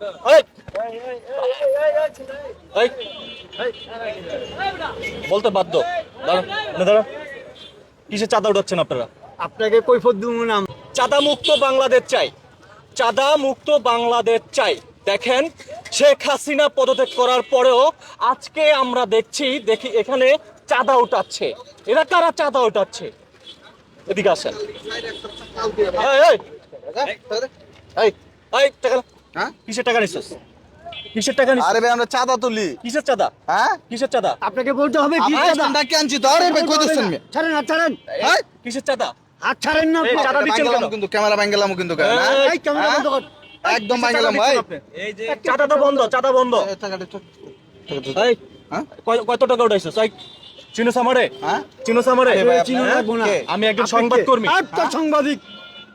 এই, এই, বলতে বাধ্য। দাঁড়ান, না দাঁড়ান। কিসের চাঁদা উঠাচ্ছেন আপনারা? আপনাকে কৈফত দিব না। চাঁদা মুক্ত বাংলাদেশ চাই, চাঁদা মুক্ত বাংলাদেশ চাই। দেখেন, শেখ হাসিনা পদত্যাগ করার পরেও আজকে আমরা দেখি এখানে চাঁদা উঠাচ্ছে। এরা কারা চাঁদা উঠাচ্ছে? এদিকে আসেন। এই, এই, এই, এই, টাকা না। হ্যাঁ? কিসের টাকা নিছিস? কিসের টাকা নিছিস? আরে ভাই আমরা চাঁদা তুলি। কিসের চাঁদা? হ্যাঁ? কিসের চাঁদা? আপনাকে বলতে হবে কি আমার চাঁদা? ডাকে আনছি তো। আরে ভাই কই দিচ্ছেন মি? ছাড়েন, হাত ছাড়েন, হ্যাঁ? কিসের চাঁদা? হাত ছাড়েন না। এই চাঁদা দিচ্ছেন কেন? কিন্তু ক্যামেরা ভাঙলাম কিন্তু এই, এই ক্যামেরা বন্ধ কর। একদম কিসের চাঁদা ভাঙলাম ভাই। দিচ্ছেন আপনি? চাঁদা তো বন্ধ, চাঁদা বন্ধ। এই টাকাটা তো এই, হ্যাঁ? কত টাকা উঠাইছিস? এই, চিনোস আমারে? হ্যাঁ? চিনোস আমারে? ভাই, আপনি- চিনো লাগবো না। কে? আমি একজন আপনি সংবাদ কে? কর্মী। আচ্ছা, সাংবাদিক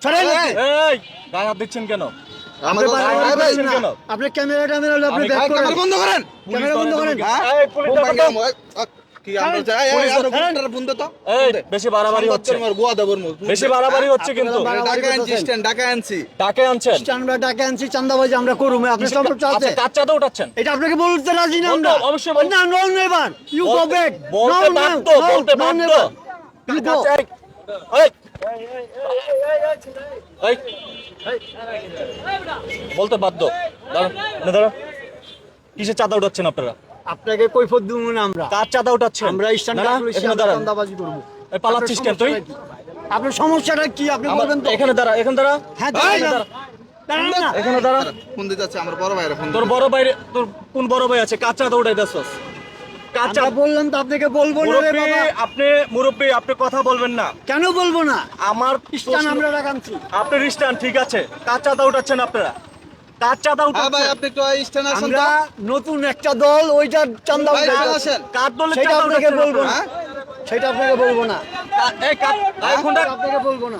ছাড়েন। এই, এই, গায়ে হাত দিচ্ছেন কেন? আমাদের আপনি ভাই বারবার ভাই বলছেন কেন? না। আপনি ক্যামেরা হলে আপনি আমি ব্যাক করেন। ক্যামেরা বন্ধ করেন। ক্যামেরা বন্ধ করেন। হ্যাঁ? এই, পুলিশ বোম ডাকো তো। ভাঙলাম। কি আমরা যাই পুলিশ আমরা ধরেন। গুন্ডার বন্ধ তো। এই, বেশি বাড়াবাড়ি হচ্ছে। গোয়া দেবর মু। বেশি বাড়াবাড়ি হচ্ছে কিন্তু। আপনারা ডাকা আনছি স্ট্যান্ড ডাকা আনছি। ডাকে আনছেন। আমরা ডাকে আনছি, চান্দাবাজি আমরা করুম। আপনার সমস্যা আছে? আপনি কার চাঁদা উঠাচ্ছেন? এটা আপনাকে বলতে রাজি না আমরা। বলতে- অবশ্যই বলতে- না, no never. You go back. বলতে বাধ্য, বলতে বাধ্য। You go. এই, এই, বলতে বাধ্য। দাঁড়ান, না দাঁড়ান। কিসের চাঁদা উঠাচ্ছেন আপনারা? আপনাকে কৈফত দিব না আমরা। কার চাঁদা উঠাচ্ছেন? আমরা স্ট্যান্ড না, না, পুলিশ এখানে দাঁড়ান। চান্দাবাজি করব। এই, পালাচ্ছিস কেন তুই? আপনার সমস্যাটা কি আপনি আমার- বলবেন তো? এখানে দাঁড়া, এখানে দাঁড়া। হ্যাঁ, দাঁড়ান না। দাঁড়া। দাঁড়ান না। এখানে দাঁড়া। ফোন দিতে যাচ্ছে আমার বড় ভাইরা ফোন তোর বড় ভাই, তোর কোন বড় ভাই আছে? কার চাঁদা উঠাইতেছস? কার আমরা চাঁদা? বললাম তো আপনাকে বলবো না রে মুরব্বি, বাবা। মুরব্বি, আপনি কথা বলবেন না। কেন বলবো না? আমার স্টান প্রশ্ন- আমরা রাখাচ্ছি। আপনি রিস্টান, ঠিক আছে। কার চাঁদা উঠাচ্ছেন আপনারা? কার চাঁদা হ্যাঁ ভাই উঠাচ্ছেন? আপনি একটু স্ট্যান্ড আসেন আমরা তো। নতুন একটা দল, ওইটার চান্দা ভাই, উঠাইতে চলে আছে। আসেন। কার দলের সেটা চাঁদা আপনাকে উঠাচ্ছেন বলবো না। আপনারা? সেটা আপনাকে বলবো না। এই, এই, ফোনটা সেটা আপনাকে বলবো না।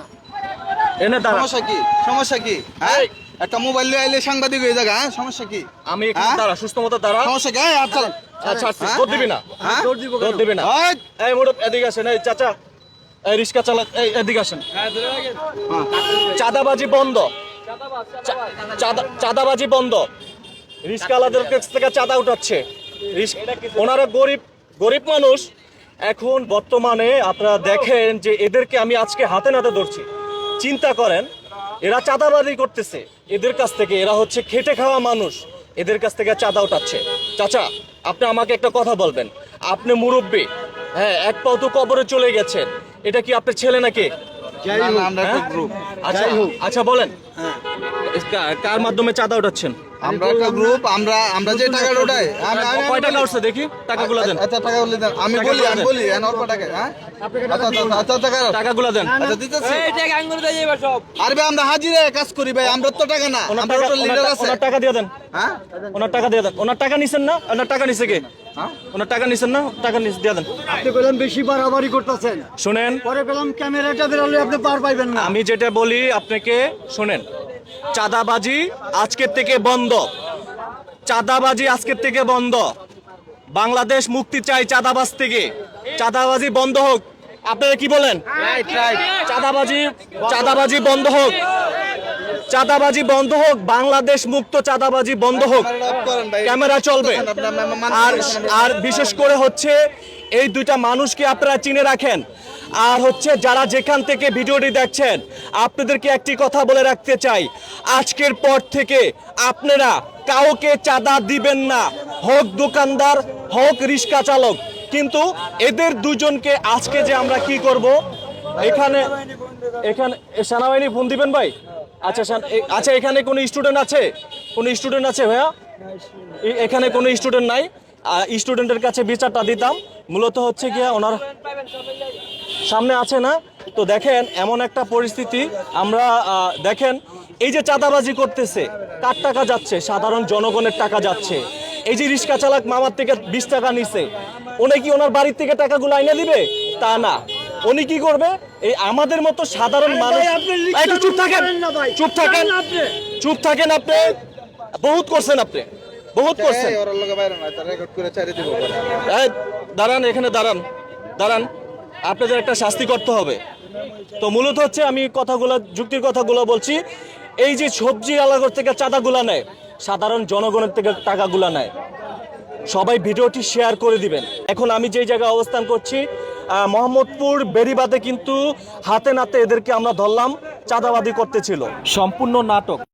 এনে দাঁড়া। সমস্যা কি? সমস্যা কি? হ্যাঁ? এই। একটা মোবাইল নিয়ে আইলে সাংবাদিক হয়ে যাবে। হ্যাঁ? সমস্যা কি? আমি এখানে হ্যাঁ? দাঁড়া, সুস্থ মতো দাঁড়া। সমস্যা কি? এই, আচ্ছা। আচ্ছা, আচ্ছা, হ্যাঁ? দৌড় দিবি না। হ্যাঁ? জোর দিব দৌড় কেন? দিবি না। এই, এই মুরব্বি, এদিকে আসেন। এই চাচা, এই রিক্সা চালাক, এই এদিকে আসেন। চাঁদাবাজি বন্ধ। চাঁদাবাজি বন্ধ। রিক্সাওয়ালাদের কাছ থেকে চাঁদা উঠাচ্ছে। ওনারা গরিব গরিব মানুষ। এখন বর্তমানে আপনারা দেখেন যে এদেরকে আমি আজকে হাতে নাতে ধরছি। চিন্তা করেন, এরা চাঁদাবাজি করতেছে এদের কাছ থেকে। এরা হচ্ছে খেটে খাওয়া মানুষ, এদের কাছ থেকে চাঁদা উঠাচ্ছে। চাচা, আপনি আমাকে একটা কথা বলবেন। আপনি মুরব্বি, হ্যাঁ, এক পাও তো কবরে চলে গেছেন। এটা কি আপনার ছেলে নাকি? যাই না, হোক। না, আমরা একটা হ্যাঁ? গ্রুপ। আচ্ছা, যাই হোক। আচ্ছা বলেন, হ্যাঁ। কার মাধ্যমে চাঁদা উঠাচ্ছেন? আমরা একটা গ্রুপ। আমরা যে টাকাটা উঠাই কয় টাকা উঠছে দেখি, টাকাগুলো দেন। আচ্ছা টাকাগুলো দেন। আমি টাকাগুলো বলি দেন। এখন অল্প টাকা। হ্যাঁ? আপনাকে আচ্ছা আচ্ছা আচ্ছা টাকা। টাকাগুলো দেন। আচ্ছা দিতেছি। আরে ভাই আমরা হাজিরে কাজ করি ভাই। আমরা তো টাকা না। ওনার আমরা টাকা, তো লিডার আছে। ওনার টাকা দিয়ে দেন। হ্যাঁ? ওনার টাকা দিয়ে দেন। ওনার টাকা নিছেন না? ওনার টাকা নিছে কে? হ্যাঁ? ওনার টাকা নিছেন না? টাকা দিয়ে দেন। আপনি বললাম বেশি বাড়াবাড়ি করতেছেন। শুনেন, পরে পেলাম ক্যামেরাটা বেরোলে আপনি পার পাইবেন না। আমি যেটা বলি আপনাকে শুনেন। চাঁদাবাজি আজকের থেকে বন্ধ। চাঁদাবাজি আজকের থেকে বন্ধ। বাংলাদেশ মুক্তি চাই চাঁদাবাজ থেকে। চাঁদাবাজি বন্ধ হোক। আপনারা কি বলেন? চাঁদাবাজি বন্ধ হোক। চাঁদাবাজি বন্ধ হোক। বাংলাদেশ মুক্ত, চাঁদাবাজি বন্ধ হোক। ক্যামেরাটা অফ করেন ভাই। ক্যামেরা চলবে। আর আর বিশেষ করে হচ্ছে এই দুইটা মানুষকে আপনারা চিনে রাখেন। আর হচ্ছে যারা যেখান থেকে ভিডিওটি দেখছেন, আপনাদেরকে একটি কথা বলে রাখতে চাই, আজকের পর থেকে আপনারা কাউকে চাঁদা দিবেন না, হোক দোকানদার হোক রিক্সা চালক। কিন্তু এদের দুজনকে আজকে যে আমরা কি করব, এখানে এখানে সেনাবাহিনী ফোন দিবেন ভাই। আচ্ছা আচ্ছা, এখানে কোনো স্টুডেন্ট আছে? কোনো স্টুডেন্ট আছে ভাইয়া? এখানে কোনো স্টুডেন্ট নাই। স্টুডেন্টের কাছে বিচারটা দিতাম। মূলত হচ্ছে গিয়া ওনার সামনে আছে না তো। দেখেন এমন একটা পরিস্থিতি আমরা দেখেন, এই যে চাঁদাবাজি করতেছে, কার টাকা যাচ্ছে? সাধারণ জনগণের টাকা যাচ্ছে। এই যে রিক্সা চালক মামার থেকে 20 টাকা নিছে, উনি কি ওনার বাড়ির থেকে টাকাগুলো আইনা দিবে? তা না। উনি কি করবে? এই আমাদের মতো সাধারণ মানুষ। একটু চুপ থাকেন, চুপ থাকেন, চুপ থাকেন। আপনি বহুত করছেন, আপনি বহুত করছেন। এই ওর লগে বাইরে না। তার রেকর্ড করে ছাড়ে দিব। এই, দাঁড়ান, এখানে দাঁড়ান, দাঁড়ান। আপনাদের একটা শাস্তি করতে হবে। তো মূলত হচ্ছে আমি যুক্তির কথাগুলো বলছি। এই যে সবজি আলাদা থেকে চাঁদাগুলো নেয়, সাধারণ জনগণের থেকে টাকাগুলো নেয়। সবাই ভিডিওটি শেয়ার করে দিবেন। এখন আমি যেই জায়গায় অবস্থান করছি মোহাম্মদপুর বেড়িবাঁধে কিন্তু হাতে নাতে এদেরকে আমরা ধরলাম চাঁদাবাদি করতেছিল। সম্পূর্ণ নাটক।